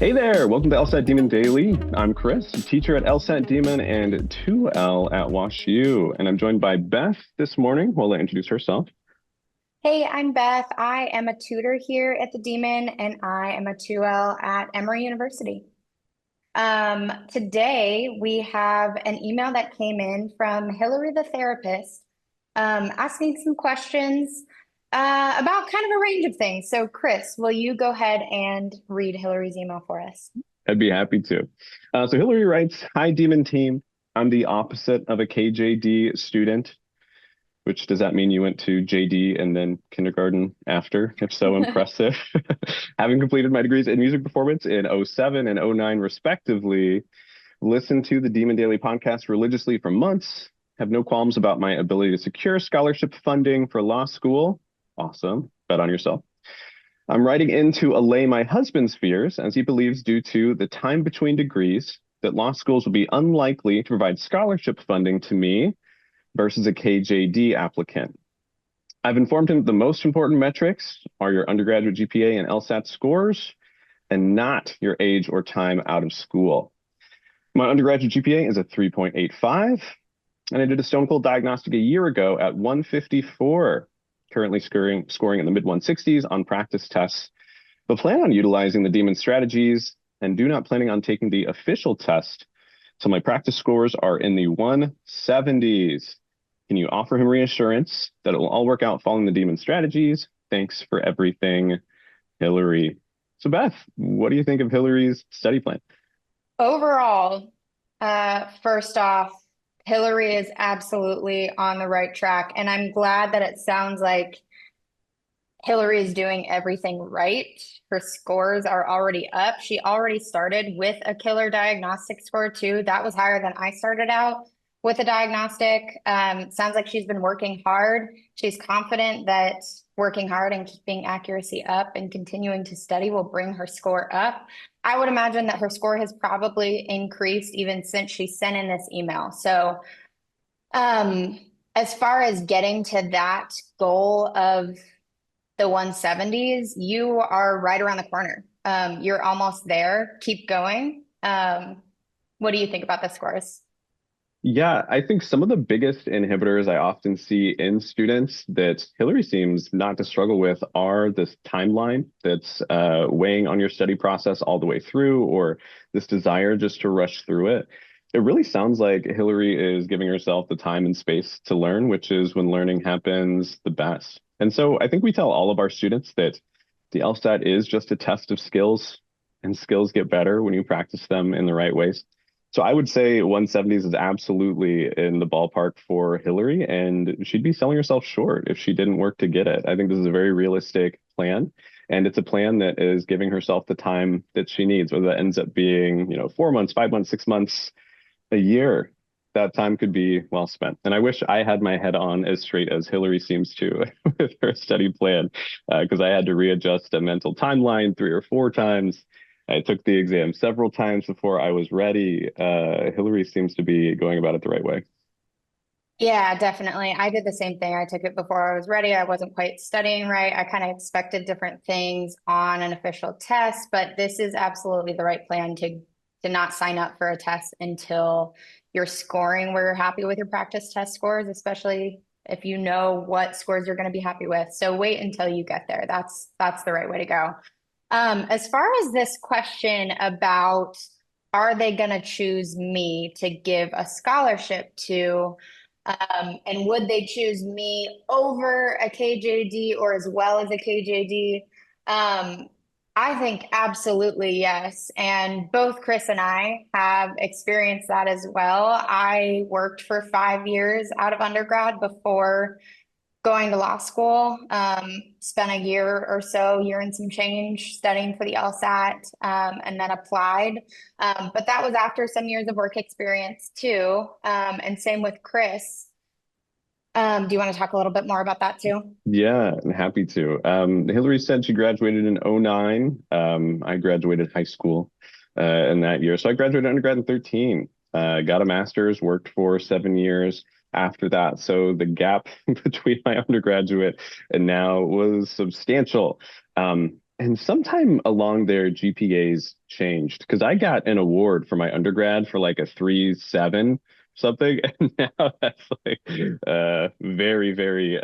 Hey there, welcome to LSAT Demon Daily. I'm Chris, teacher at LSAT Demon and 2L at WashU, and I'm joined by Beth this morning. Who will introduce herself. Hey, I'm Beth. I am a tutor here at the Demon, and I am a 2L at Emory University. Today, we have an email that came in from Hillary the therapist, asking some questions about kind of a range of things. So, Chris, will you go ahead and read Hillary's email for us? I'd be happy to. So Hillary writes, "Hi Demon team. I'm the opposite of a KJD student." Which does that mean you went to JD and then kindergarten after? If so, impressive. Having completed my degrees in music performance in '07 and '09 respectively, listened to the Demon Daily podcast religiously for months, have no qualms about my ability to secure scholarship funding for law school. Awesome. Bet on yourself. I'm writing in to allay my husband's fears, as he believes, due to the time between degrees, that law schools will be unlikely to provide scholarship funding to me versus a KJD applicant. I've informed him that the most important metrics are your undergraduate GPA and LSAT scores, and not your age or time out of school. My undergraduate GPA is a 3.85, and I did a stone cold diagnostic a year ago at 154, currently scoring in the mid 160s on practice tests, but plan on utilizing the Demon strategies and do not planning on taking the official test so my practice scores are in the 170s. Can you offer him reassurance that it will all work out following the Demon strategies? Thanks for everything, Hillary. So Beth, what do you think of Hillary's study plan? Overall, first off, Hillary is absolutely on the right track, and I'm glad that it sounds like Hillary is doing everything right. Her scores are already up. She already started with a killer diagnostic score too. That was higher than I started out with a diagnostic. Sounds like she's been working hard. She's confident that working hard and keeping accuracy up and continuing to study will bring her score up. I would imagine that her score has probably increased even since she sent in this email. So, um, as far as getting to that goal of the 170s, you are right around the corner. You're almost there. Keep going. What do you think about the scores? Yeah, I think some of the biggest inhibitors I often see in students that Hillary seems not to struggle with are this timeline that's weighing on your study process all the way through, or this desire just to rush through it. It really sounds like Hillary is giving herself the time and space to learn, which is when learning happens the best. And so I think we tell all of our students that the LSAT is just a test of skills, and skills get better when you practice them in the right ways. So I would say 170s is absolutely in the ballpark for Hillary, and she'd be selling herself short if she didn't work to get it. I think this is a very realistic plan, and it's a plan that is giving herself the time that she needs, whether that ends up being, 4 months, 5 months, 6 months, a year. That time could be well spent. And I wish I had my head on as straight as Hillary seems to with her study plan, because I had to readjust a mental timeline 3 or 4 times. I took the exam several times before I was ready. Hillary seems to be going about it the right way. Yeah, definitely. I did the same thing. I took it before I was ready. I wasn't quite studying right. I kind of expected different things on an official test, but this is absolutely the right plan to not sign up for a test until you're scoring where you're happy with your practice test scores, especially if you know what scores you're going to be happy with. So wait until you get there. That's the right way to go. As far as this question about are they going to choose me to give a scholarship to? And would they choose me over a KJD or as well as a KJD? Um, I think absolutely yes. And both Chris and I have experienced that as well. I worked for 5 years out of undergrad before going to law school. Spent a year or so, year and some change studying for the LSAT, and then applied. But that was after some years of work experience too. And same with Chris. Do you want to talk a little bit more about that too? Yeah, I'm happy to. Hillary said she graduated in '09. I graduated high school in that year. So I graduated undergrad in 13, got a master's, worked for 7 years after that. So the gap between my undergraduate and now was substantial. And sometime along there, GPAs changed because I got an award for my undergrad for like a 3.7 something, and now that's like very, very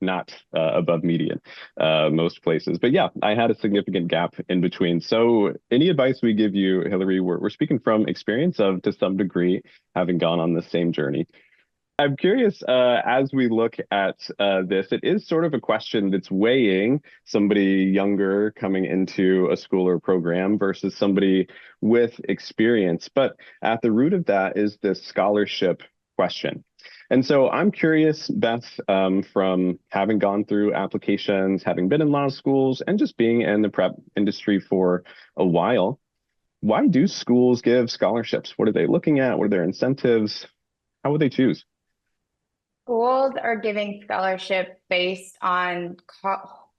not above median most places. But yeah, I had a significant gap in between. So any advice we give you, Hillary, we're speaking from experience of to some degree having gone on the same journey. I'm curious, as we look at this, it is sort of a question that's weighing somebody younger coming into a school or program versus somebody with experience. But at the root of that is this scholarship question. And so I'm curious, Beth, from having gone through applications, having been in law schools, and just being in the prep industry for a while, why do schools give scholarships? What are they looking at? What are their incentives? How would they choose? Schools are giving scholarship based on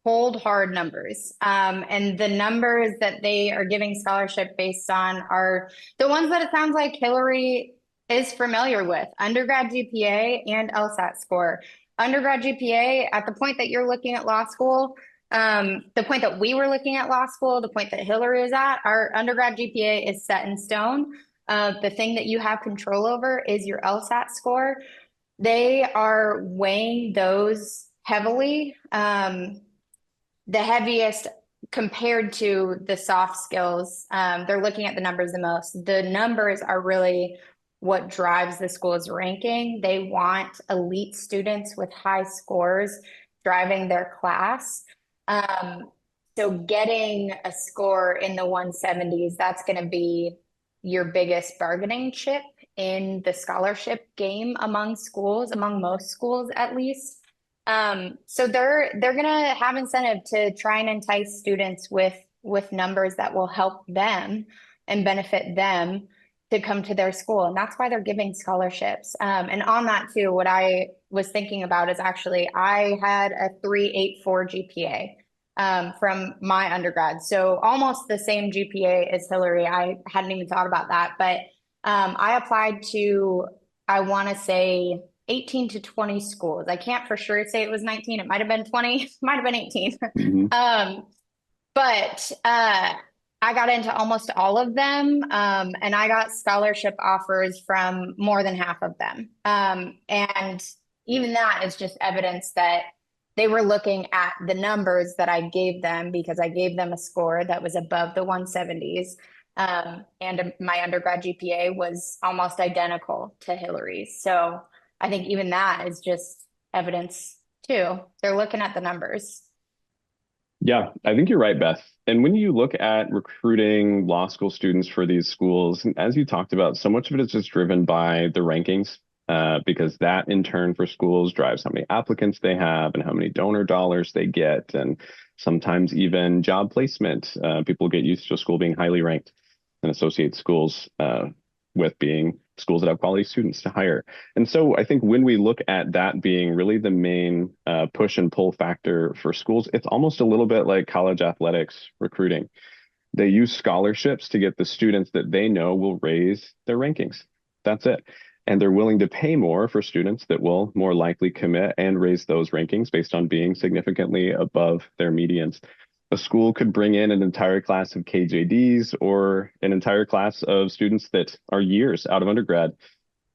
cold hard numbers. And the numbers that they are giving scholarship based on are the ones that it sounds like Hillary is familiar with: undergrad GPA and LSAT score. Undergrad GPA, at the point that you're looking at law school, the point that we were looking at law school, the point that Hillary is at, our undergrad GPA is set in stone. The thing that you have control over is your LSAT score. They are weighing those heavily, the heaviest compared to the soft skills. They're looking at the numbers the most. The numbers are really what drives the school's ranking. They want elite students with high scores driving their class. Um, so getting a score in the 170s, that's going to be your biggest bargaining chip in the scholarship game among schools, among most schools at least. So they're gonna have incentive to try and entice students with numbers that will help them and benefit them to come to their school. And that's why they're giving scholarships. And on that too, what I was thinking about is actually I had a 3.84 GPA from my undergrad. So almost the same GPA as Hillary. I hadn't even thought about that, but I applied to, I want to say 18 to 20 schools. I can't for sure say it was 19. It might have been 20, might have been 18. Mhm. But I got into almost all of them, and I got scholarship offers from more than half of them. And even that is just evidence that they were looking at the numbers that I gave them because I gave them a score that was above the 170s. And my undergrad GPA was almost identical to Hillary's. So I think even that is just evidence too. They're looking at the numbers. Yeah, I think you're right, Beth. And when you look at recruiting law school students for these schools, as you talked about, so much of it is just driven by the rankings, because that in turn for schools drives how many applicants they have and how many donor dollars they get, and sometimes even job placement. People get used to a school being highly ranked and associate schools with being schools that have quality students to hire. And so I think when we look at that being really the main push and pull factor for schools, it's almost a little bit like college athletics recruiting. They use scholarships to get the students that they know will raise their rankings. That's it. And they're willing to pay more for students that will more likely commit and raise those rankings based on being significantly above their medians. A school could bring in an entire class of KJDs or an entire class of students that are years out of undergrad.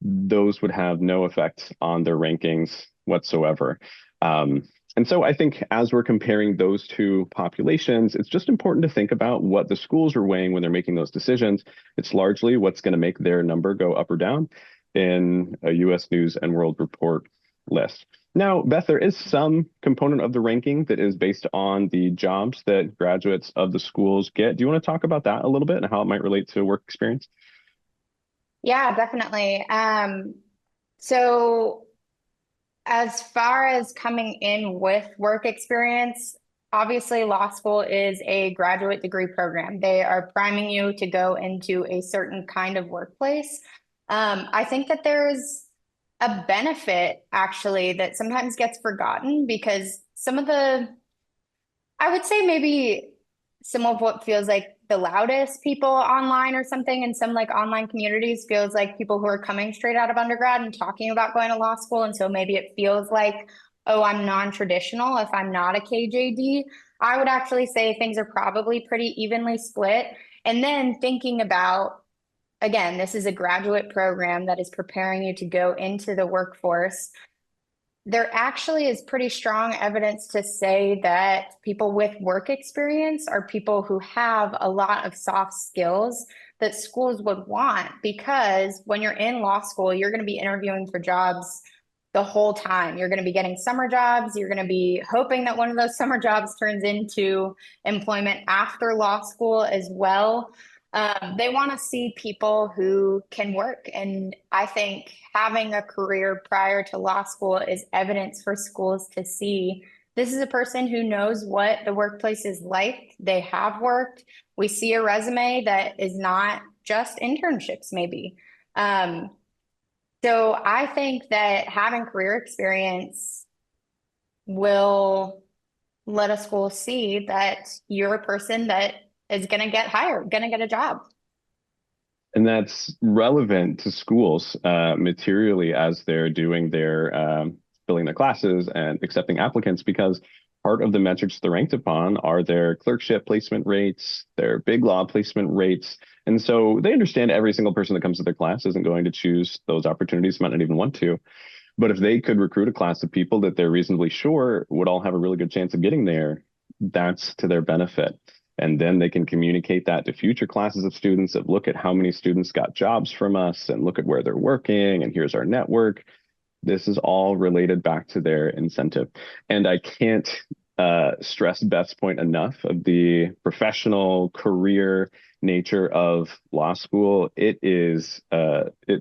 Those would have no effect on their rankings whatsoever. And so I think as we're comparing those two populations, it's just important to think about what the schools are weighing when they're making those decisions. It's largely what's going to make their number go up or down in a US News and World Report list. Now, Beth, there is some component of the ranking that is based on the jobs that graduates of the schools get. Do you want to talk about that a little bit and how it might relate to work experience? Yeah, definitely. So as far as coming in with work experience, obviously law school is a graduate degree program. They are priming you to go into a certain kind of workplace. I think that there's a benefit actually that sometimes gets forgotten because some of the, I would say maybe some of what feels like the loudest people online or something in some like online communities feels like people who are coming straight out of undergrad and talking about going to law school. And so maybe it feels like, oh, I'm non-traditional if I'm not a KJD. I would actually say things are probably pretty evenly split. And then thinking about, again, this is a graduate program that is preparing you to go into the workforce. There actually is pretty strong evidence to say that people with work experience are people who have a lot of soft skills that schools would want, because when you're in law school, you're going to be interviewing for jobs the whole time. You're going to be getting summer jobs. You're going to be hoping that one of those summer jobs turns into employment after law school as well. They want to see people who can work. And I think having a career prior to law school is evidence for schools to see this is a person who knows what the workplace is like. They have worked. We see a resume that is not just internships, maybe. Um, so I think that having career experience will let a school see that you're a person that is going to get hired, going to get a job. And that's relevant to schools materially as they're doing their filling their classes and accepting applicants, because part of the metrics they're ranked upon are their clerkship placement rates, their big law placement rates. And so they understand every single person that comes to their class isn't going to choose those opportunities, might not even want to. But if they could recruit a class of people that they're reasonably sure would all have a really good chance of getting there, that's to their benefit. And then they can communicate that to future classes of students of look at how many students got jobs from us and look at where they're working. And here's our network. This is all related back to their incentive. And I can't stress Beth's point enough of the professional career nature of law school. It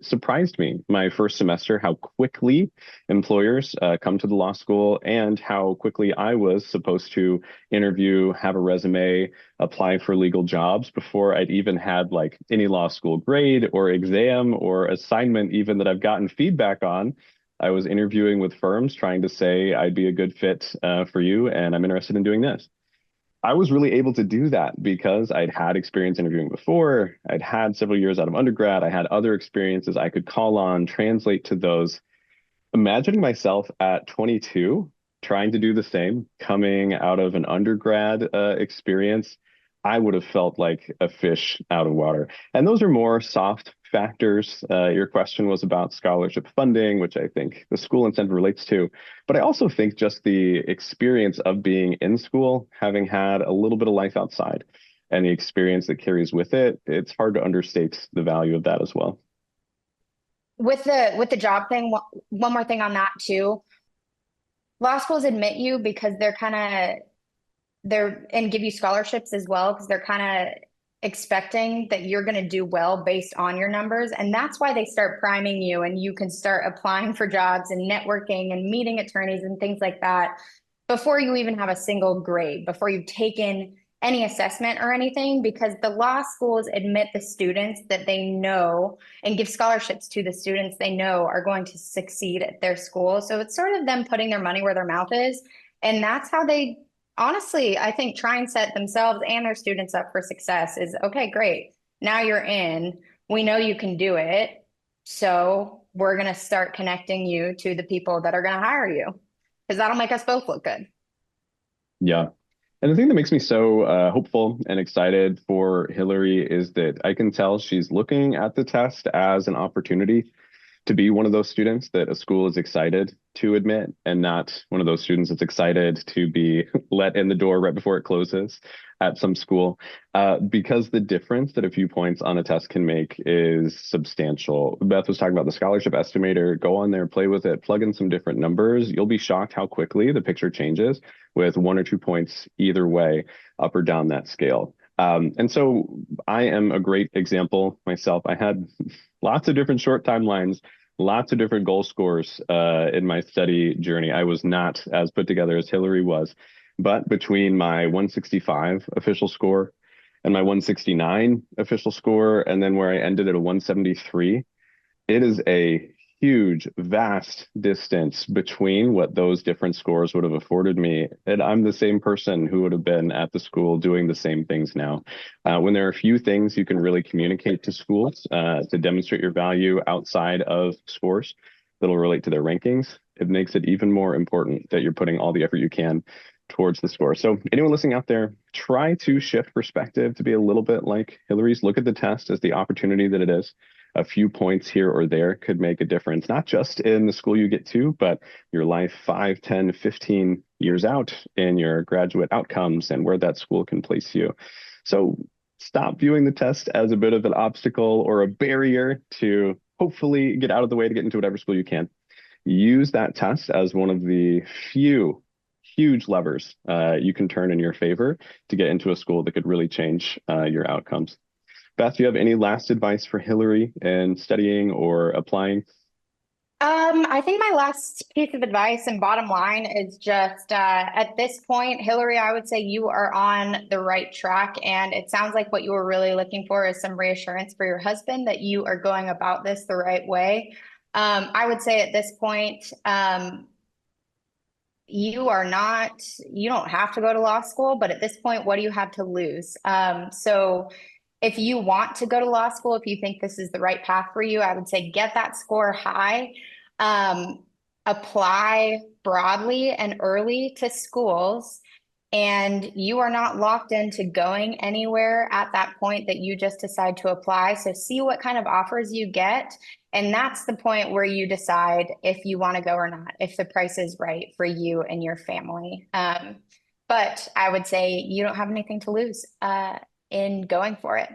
surprised me my first semester how quickly employers come to the law school, and how quickly I was supposed to interview, have a resume, apply for legal jobs before I'd even had like any law school grade or exam or assignment even that I've gotten feedback on. I was interviewing with firms trying to say I'd be a good fit for you, and I'm interested in doing this. I was really able to do that because I'd had experience interviewing before. I'd had several years out of undergrad. I had other experiences I could call on, translate to those. Imagining myself at 22 trying to do the same, coming out of an undergrad experience, I would have felt like a fish out of water. And those are more soft factors. Your question was about scholarship funding, which I think the school incentive relates to. But I also think just the experience of being in school, having had a little bit of life outside, and the experience that carries with it, it's hard to understate the value of that as well. With the job thing, one more thing on that too. Law schools admit you because they're and give you scholarships as well, because they're kind of expecting that you're going to do well based on your numbers. And that's why they start priming you, and you can start applying for jobs and networking and meeting attorneys and things like that before you even have a single grade, before you've taken any assessment or anything, because the law schools admit the students that they know and give scholarships to the students they know are going to succeed at their school. So it's sort of them putting their money where their mouth is. And that's how they honestly, I think, try and set themselves and their students up for success is, okay, great. Now you're in. We know you can do it. So we're going to start connecting you to the people that are going to hire you, because that'll make us both look good. Yeah. And the thing that makes me so hopeful and excited for Hillary is that I can tell she's looking at the test as an opportunity to be one of those students that a school is excited to admit, and not one of those students that's excited to be let in the door right before it closes at some school. Because the difference that a few points on a test can make is substantial. Beth was talking about the scholarship estimator. Go on there, play with it, plug in some different numbers. You'll be shocked how quickly the picture changes with 1 or 2 points either way, up or down that scale. And so I am a great example myself. I had lots of different short timelines, lots of different goal scores in my study journey. I was not as put together as Hillary was, but between my 165 official score and my 169 official score, and then where I ended at a 173, it is a huge, vast distance between what those different scores would have afforded me. And I'm the same person who would have been at the school doing the same things now. When there are a few things you can really communicate to schools to demonstrate your value outside of scores that'll relate to their rankings, it makes it even more important that you're putting all the effort you can towards the score. So anyone listening out there, try to shift perspective to be a little bit like Hillary's. Look at the test as the opportunity that it is. A few points here or there could make a difference, not just in the school you get to, but your life 5, 10, 15 years out in your graduate outcomes and where that school can place you. So stop viewing the test as a bit of an obstacle or a barrier to hopefully get out of the way to get into whatever school you can. Use that test as one of the few huge levers you can turn in your favor to get into a school that could really change your outcomes. Beth, do you have any last advice for Hillary in studying or applying? I think my last piece of advice and bottom line is just at this point, Hillary, I would say you are on the right track. And it sounds like what you were really looking for is some reassurance for your husband that you are going about this the right way. I would say at this point, you don't have to go to law school, but at this point, what do you have to lose? So if you want to go to law school, if you think this is the right path for you, I would say get that score high, apply broadly and early to schools, and you are not locked into going anywhere at that point that you just decide to apply. So see what kind of offers you get. And that's the point where you decide if you want to go or not, if the price is right for you and your family. But I would say you don't have anything to lose in going for it.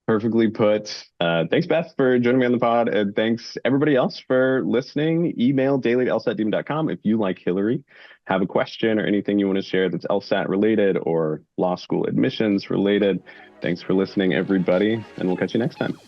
Perfectly put. Thanks, Beth, for joining me on the pod. And thanks, everybody else, for listening. Email daily@lsatdemon.com if you, like Hillary, have a question or anything you want to share that's LSAT related or law school admissions related. Thanks for listening, everybody, and we'll catch you next time.